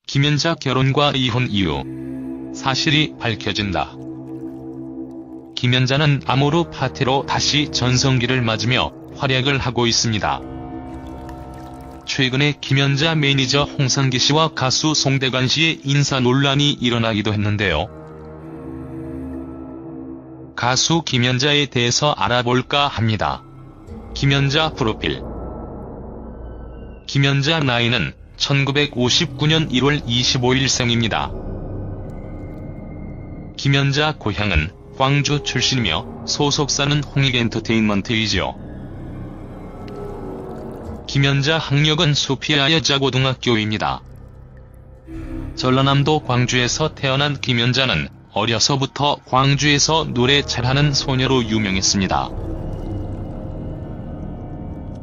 김연자 결혼과 이혼 이유 사실이 밝혀진다. 김연자는 아모르 파테로 다시 전성기를 맞으며 활약을 하고 있습니다. 최근에 김연자 매니저 홍상기 씨와 가수 송대관 씨의 인사 논란이 일어나기도 했는데요. 가수 김연자에 대해서 알아볼까 합니다. 김연자 프로필. 김연자 나이는 1959년 1월 25일 생입니다. 김연자 고향은 광주 출신이며 소속사는 홍익엔터테인먼트이죠. 김연자 학력은 수피아 여자고등학교입니다. 전라남도 광주에서 태어난 김연자는 어려서부터 광주에서 노래 잘하는 소녀로 유명했습니다.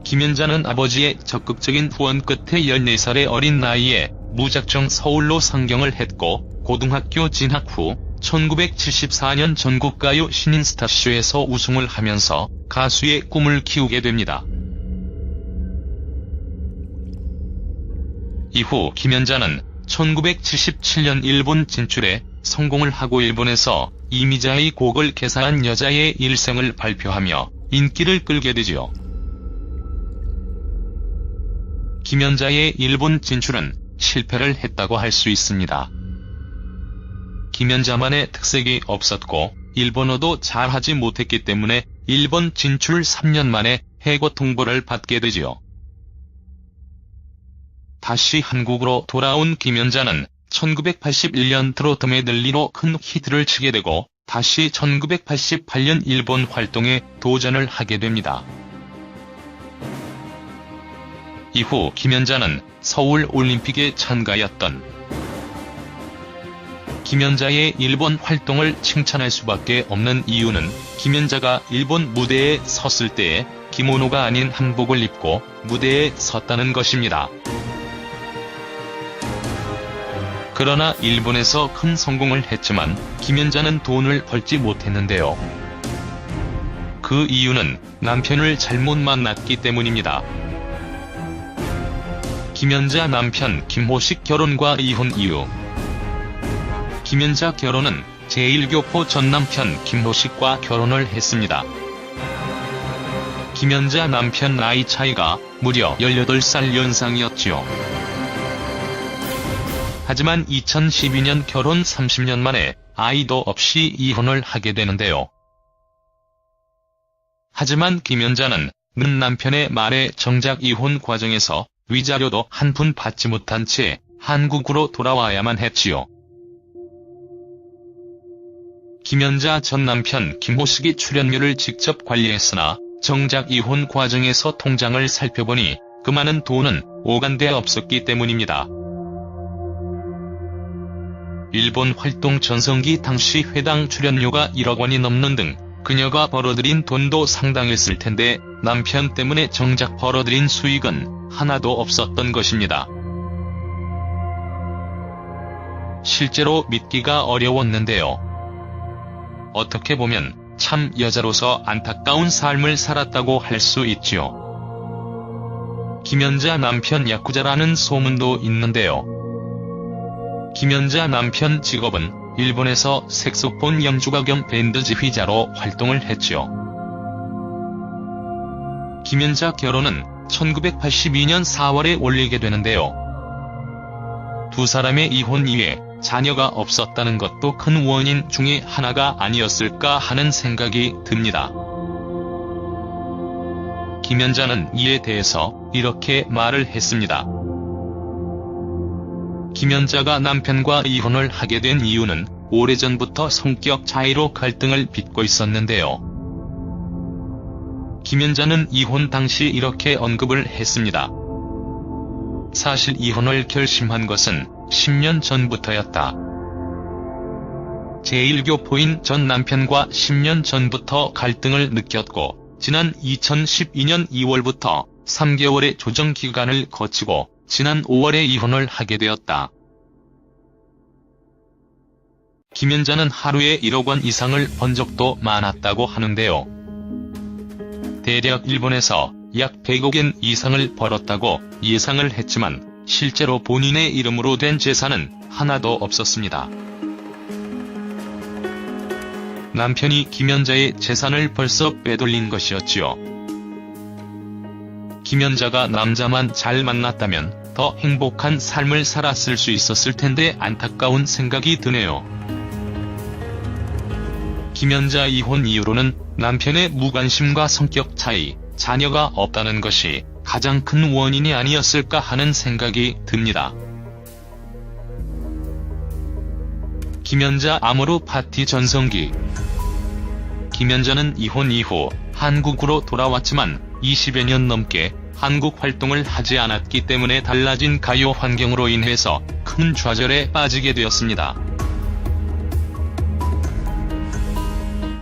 김연자는 아버지의 적극적인 후원 끝에 14살의 어린 나이에 무작정 서울로 상경을 했고 고등학교 진학 후 1974년 전국가요 신인스타쇼에서 우승을 하면서 가수의 꿈을 키우게 됩니다. 이후 김연자는 1977년 일본 진출에 성공을 하고 일본에서 이미자의 곡을 개사한 여자의 일생을 발표하며 인기를 끌게 되지요. 김연자의 일본 진출은 실패를 했다고 할 수 있습니다. 김연자만의 특색이 없었고 일본어도 잘하지 못했기 때문에 일본 진출 3년 만에 해고 통보를 받게 되지요. 다시 한국으로 돌아온 김연자는 1981년 트로트 메들리로 큰 히트를 치게 되고 다시 1988년 일본 활동에 도전을 하게 됩니다. 이후 김연자는 서울 올림픽에 참가했던 김연자의 일본 활동을 칭찬할 수밖에 없는 이유는 김연자가 일본 무대에 섰을 때에 기모노가 아닌 한복을 입고 무대에 섰다는 것입니다. 그러나 일본에서 큰 성공을 했지만 김연자는 돈을 벌지 못했는데요. 그 이유는 남편을 잘못 만났기 때문입니다. 김연자 남편 김호식 결혼과 이혼 이유. 김연자 결혼은 제1교포 전 남편 김호식과 결혼을 했습니다. 김연자 남편 나이 차이가 무려 18살 연상이었지요. 하지만 2012년 결혼 30년 만에 아이도 없이 이혼을 하게 되는데요. 하지만 김연자는 는 남편의 말에 정작 이혼 과정에서 위자료도 한 푼 받지 못한 채 한국으로 돌아와야만 했지요. 김연자 전 남편 김호식이 출연료를 직접 관리했으나 정작 이혼 과정에서 통장을 살펴보니 그 많은 돈은 오간데 없었기 때문입니다. 일본 활동 전성기 당시 회당 출연료가 1억 원이 넘는 등 그녀가 벌어들인 돈도 상당했을 텐데 남편 때문에 정작 벌어들인 수익은 하나도 없었던 것입니다. 실제로 믿기가 어려웠는데요. 어떻게 보면 참 여자로서 안타까운 삶을 살았다고 할 수 있지요. 김연자 남편 야쿠자라는 소문도 있는데요. 김연자 남편 직업은 일본에서 색소폰 연주가 겸 밴드 지휘자로 활동을 했지요. 김연자 결혼은 1982년 4월에 올리게 되는데요. 두 사람의 이혼 이후에 자녀가 없었다는 것도 큰 원인 중에 하나가 아니었을까 하는 생각이 듭니다. 김연자는 이에 대해서 이렇게 말을 했습니다. 김연자가 남편과 이혼을 하게 된 이유는 오래전부터 성격 차이로 갈등을 빚고 있었는데요. 김연자는 이혼 당시 이렇게 언급을 했습니다. 사실 이혼을 결심한 것은 10년 전부터였다. 제1교포인 전 남편과 10년 전부터 갈등을 느꼈고 지난 2012년 2월부터 3개월의 조정 기간을 거치고 지난 5월에 이혼을 하게 되었다. 김연자는 하루에 1억 원 이상을 번 적도 많았다고 하는데요. 대략 일본에서 약 100억엔 이상을 벌었다고 예상을 했지만 실제로 본인의 이름으로 된 재산은 하나도 없었습니다. 남편이 김연자의 재산을 벌써 빼돌린 것이었지요. 김연자가 남자만 잘 만났다면 더 행복한 삶을 살았을 수 있었을 텐데 안타까운 생각이 드네요. 김연자 이혼 이유로는 남편의 무관심과 성격 차이, 자녀가 없다는 것이 가장 큰 원인이 아니었을까 하는 생각이 듭니다. 김연자 암호로 파티 전성기. 김연자는 이혼 이후 한국으로 돌아왔지만 20여 년 넘게 한국 활동을 하지 않았기 때문에 달라진 가요 환경으로 인해서 큰 좌절에 빠지게 되었습니다.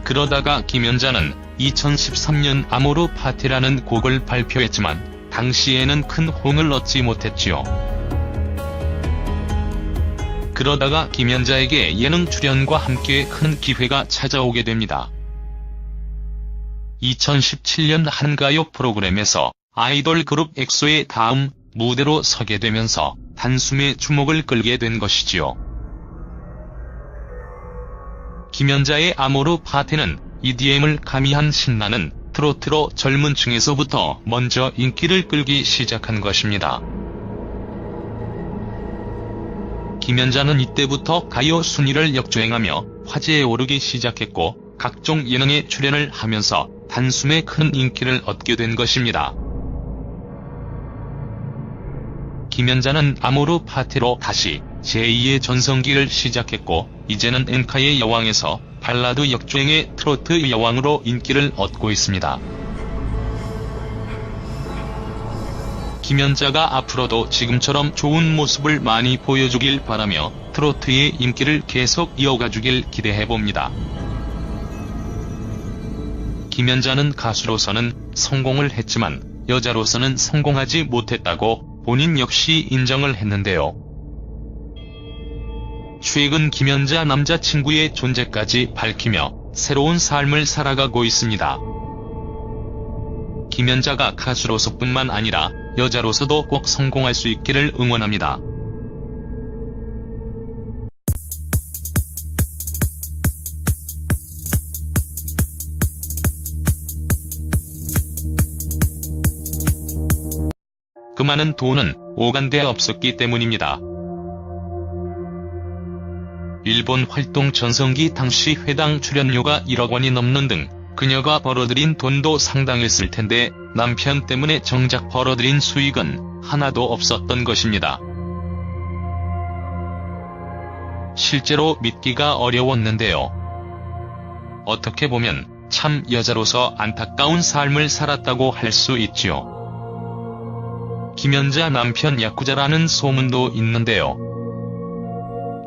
그러다가 김연자는 2013년 암호로 파티라는 곡을 발표했지만 당시에는 큰 호응을 얻지 못했지요. 그러다가 김연자에게 예능 출연과 함께 큰 기회가 찾아오게 됩니다. 2017년 한가요 프로그램에서 아이돌 그룹 엑소의 다음 무대로 서게 되면서 단숨에 주목을 끌게 된 것이지요. 김연자의 암호로 파티는 EDM을 가미한 신나는 트로트로 젊은 층에서부터 먼저 인기를 끌기 시작한 것입니다. 김연자는 이때부터 가요 순위를 역주행하며 화제에 오르기 시작했고 각종 예능에 출연을 하면서 단숨에 큰 인기를 얻게 된 것입니다. 김연자는 암호로 파티로 다시 제2의 전성기를 시작했고 이제는 엔카의 여왕에서 발라드 역주행의 트로트 여왕으로 인기를 얻고 있습니다. 김연자가 앞으로도 지금처럼 좋은 모습을 많이 보여주길 바라며 트로트의 인기를 계속 이어가주길 기대해봅니다. 김연자는 가수로서는 성공을 했지만 여자로서는 성공하지 못했다고 본인 역시 인정을 했는데요. 최근 김연자 남자친구의 존재까지 밝히며 새로운 삶을 살아가고 있습니다. 김연자가 가수로서뿐만 아니라 여자로서도 꼭 성공할 수 있기를 응원합니다. 그 많은 돈은 오간데 없었기 때문입니다. 일본 활동 전성기 당시 회당 출연료가 1억 원이 넘는 등 그녀가 벌어들인 돈도 상당했을 텐데 남편 때문에 정작 벌어들인 수익은 하나도 없었던 것입니다. 실제로 믿기가 어려웠는데요. 어떻게 보면 참 여자로서 안타까운 삶을 살았다고 할 수 있지요. 김연자 남편 야쿠자라는 소문도 있는데요.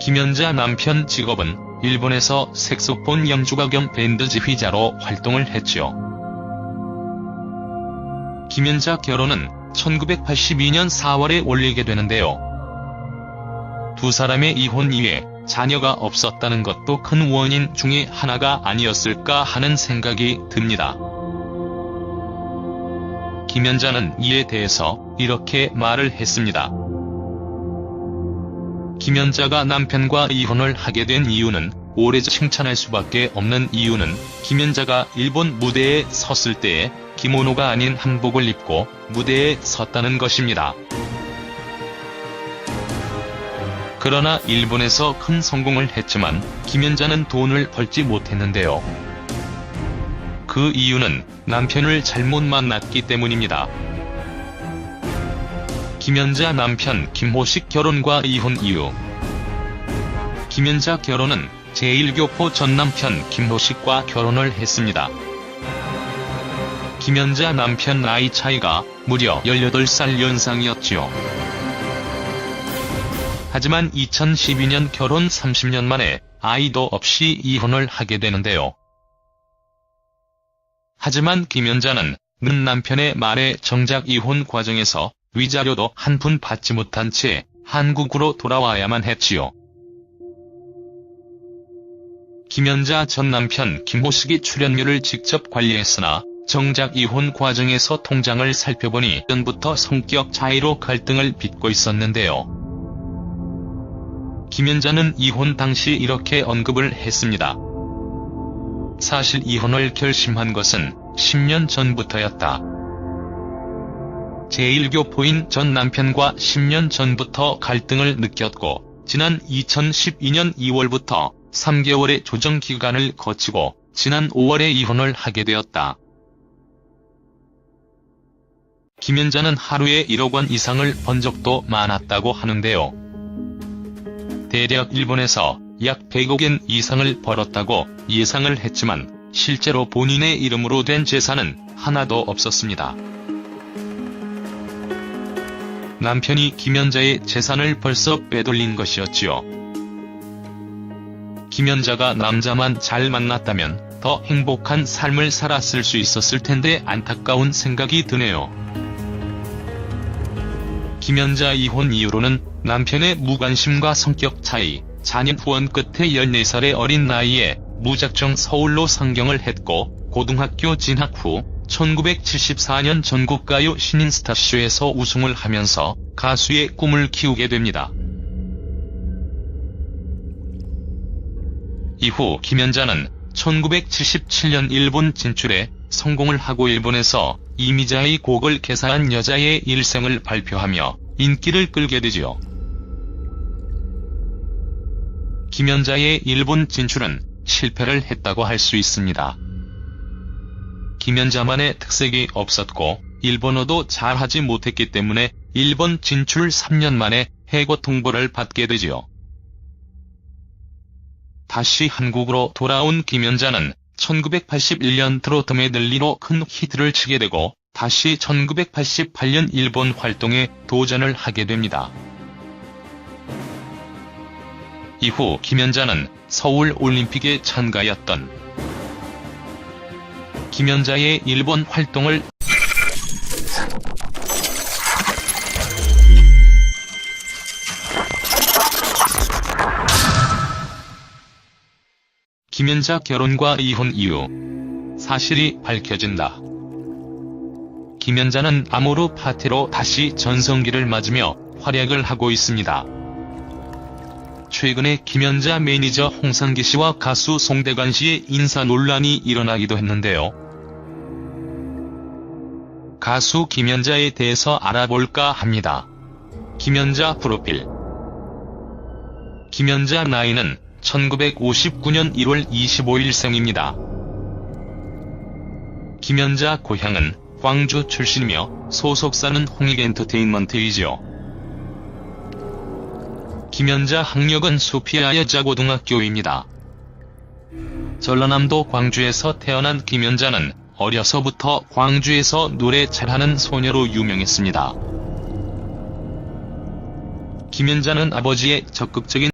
김연자 남편 직업은 일본에서 색소폰 연주가 겸 밴드 지휘자로 활동을 했지요. 김연자 결혼은 1982년 4월에 올리게 되는데요. 두 사람의 이혼 이후에 자녀가 없었다는 것도 큰 원인 중에 하나가 아니었을까 하는 생각이 듭니다. 김연자는 이에 대해서 이렇게 말을 했습니다. 김연자가 남편과 이혼을 하게 된 이유는 오래 칭찬할 수밖에 없는 이유는 김연자가 일본 무대에 섰을 때에 기모노가 아닌 한복을 입고 무대에 섰다는 것입니다. 그러나 일본에서 큰 성공을 했지만 김연자는 돈을 벌지 못했는데요. 그 이유는 남편을 잘못 만났기 때문입니다. 김연자 남편 김호식 결혼과 이혼 이유. 김연자 결혼은 제1교포 전 남편 김호식과 결혼을 했습니다. 김연자 남편 나이 차이가 무려 18살 연상이었지요. 하지만 2012년 결혼 30년 만에 아이도 없이 이혼을 하게 되는데요. 하지만 김연자는 는 남편의 말에 정작 이혼 과정에서 위자료도 한 푼 받지 못한 채 한국으로 돌아와야만 했지요. 김연자 전 남편 김호식이 출연료를 직접 관리했으나 정작 이혼 과정에서 통장을 살펴보니 전부터 성격 차이로 갈등을 빚고 있었는데요. 김연자는 이혼 당시 이렇게 언급을 했습니다. 사실 이혼을 결심한 것은 10년 전부터였다. 제1교포인 전 남편과 10년 전부터 갈등을 느꼈고 지난 2012년 2월부터 3개월의 조정기간을 거치고 지난 5월에 이혼을 하게 되었다. 김연자는 하루에 1억 원 이상을 번 적도 많았다고 하는데요. 대략 일본에서 약 100억엔 이상을 벌었다고 예상을 했지만 실제로 본인의 이름으로 된 재산은 하나도 없었습니다. 남편이 김연자의 재산을 벌써 빼돌린 것이었지요. 김연자가 남자만 잘 만났다면 더 행복한 삶을 살았을 수 있었을 텐데 안타까운 생각이 드네요. 김연자 이혼 이유로는 남편의 무관심과 성격 차이, 자녀 후원 끝에 14살의 어린 나이에 무작정 서울로 상경을 했고 고등학교 진학 후 1974년 전국가요 신인스타쇼에서 우승을 하면서 가수의 꿈을 키우게 됩니다. 이후 김연자는 1977년 일본 진출에 성공을 하고 일본에서 이미자의 곡을 개사한 여자의 일생을 발표하며 인기를 끌게 되지요. 김연자의 일본 진출은 실패를 했다고 할 수 있습니다. 김연자만의 특색이 없었고 일본어도 잘하지 못했기 때문에 일본 진출 3년 만에 해고 통보를 받게 되지요. 다시 한국으로 돌아온 김연자는 1981년 트로트 메들리로 큰 히트를 치게 되고 다시 1988년 일본 활동에 도전을 하게 됩니다. 이후 김연자는 서울 올림픽에 참가했던 김연자의 일본 활동을 김연자 결혼과 이혼 이유 사실이 밝혀진다. 김연자는 아모르 파티로 다시 전성기를 맞으며 활약을 하고 있습니다. 최근에 김연자 매니저 홍상기 씨와 가수 송대관 씨의 인사 논란이 일어나기도 했는데요. 가수 김연자에 대해서 알아볼까 합니다. 김연자 프로필. 김연자 나이는 1959년 1월 25일 생입니다. 김연자 고향은 광주 출신이며 소속사는 홍익엔터테인먼트이지요. 김연자 학력은 소피아 여자고등학교입니다. 전라남도 광주에서 태어난 김연자는 어려서부터 광주에서 노래 잘하는 소녀로 유명했습니다. 김연자는 아버지의 적극적인